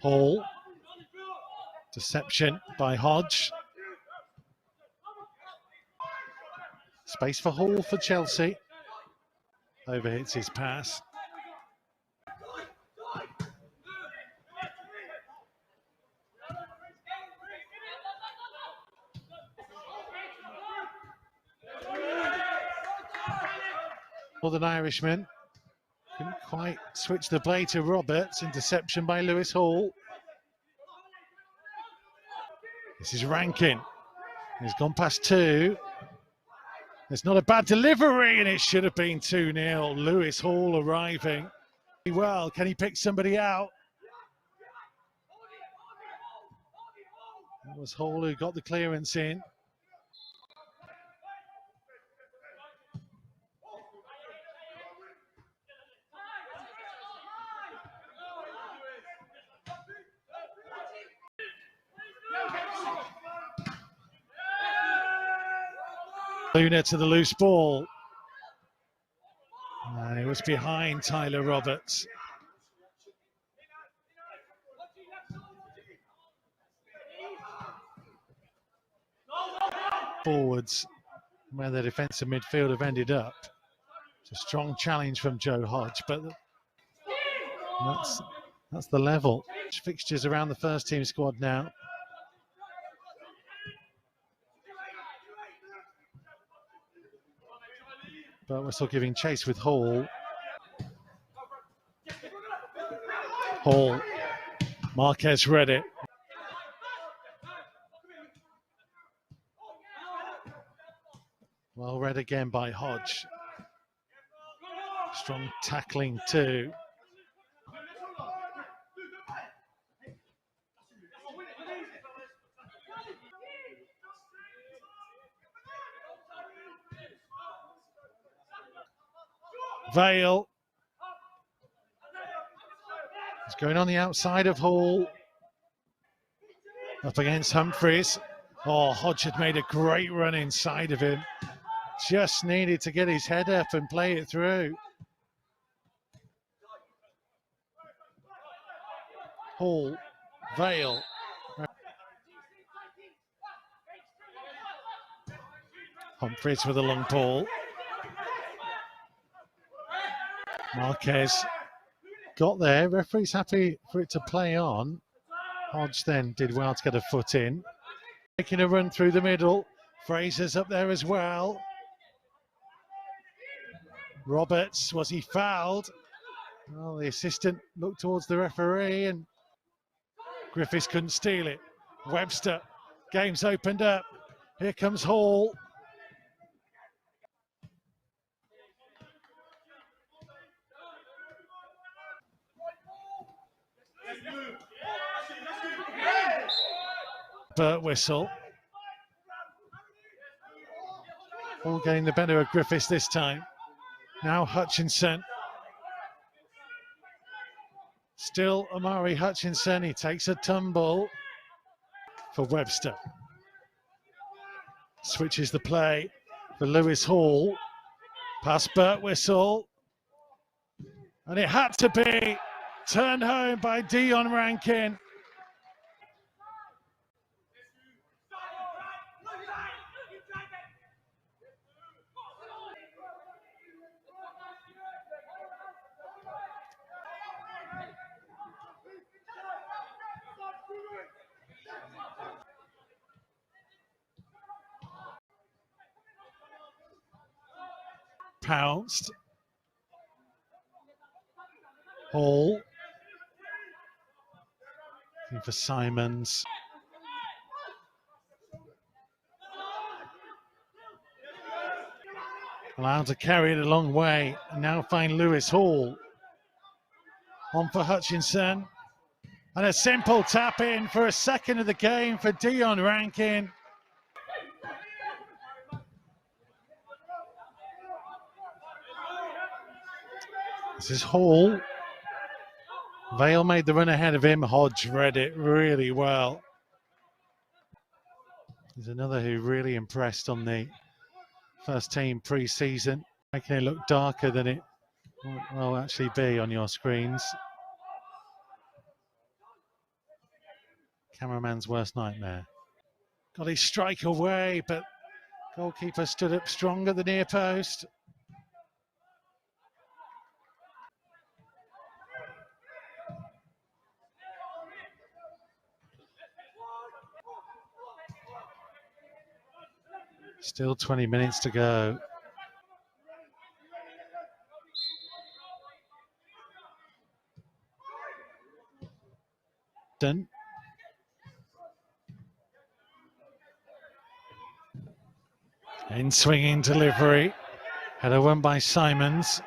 Hall. Deception by Hodge. Space for Hall for Chelsea. Overhits his pass. Northern Irishman couldn't quite switch the play to Roberts. Interception by Lewis Hall. This is Rankin. He's gone past 2. It's not a bad delivery, and it should have been 2-0. Lewis Hall arriving. Well, can he pick somebody out? It was Hall who got the clearance in. Luna to the loose ball. And it was behind Tyler Roberts. Forwards, where the defensive midfield have ended up. It's a strong challenge from Joe Hodge, but that's the level. Fixtures around the first team squad now. But we're still giving chase with Hall. Hall. Marquez read it. Well read again by Hodge. Strong tackling too. Vale. It's going on the outside of Hall. Up against Humphreys. Oh, Hodge had made a great run inside of him. Just needed to get his head up and play it through. Hall. Vale. Humphreys with a long ball. Marquez got there. Referee's happy for it to play on. Hodge then did well to get a foot in. Making a run through the middle. Fraser's up there as well. Roberts, was he fouled? Well, the assistant looked towards the referee and Griffiths couldn't steal it. Webster, game's opened up. Here comes Hall. Burt whistle. All getting the better of Griffiths this time. Now Hutchinson. Still Amari Hutchinson. He takes a tumble for Webster. Switches the play for Lewis Hall. Past Burt whistle. And it had to be turned home by Dion Rankin. Pounced. Hall. Looking for Simons. Allowed to carry it a long way and now find Lewis Hall. On for Hutchinson. And a simple tap in for a second of the game for Dion Rankin. This is Hall. Vale made the run ahead of him. Hodge read it really well. He's another who really impressed on the first team pre-season, making it look darker than it will actually be on your screens. Cameraman's worst nightmare. Got his strike away, but goalkeeper stood up strong at the near post. Still 20 minutes to go. Done. In swinging delivery. Header won by Simons.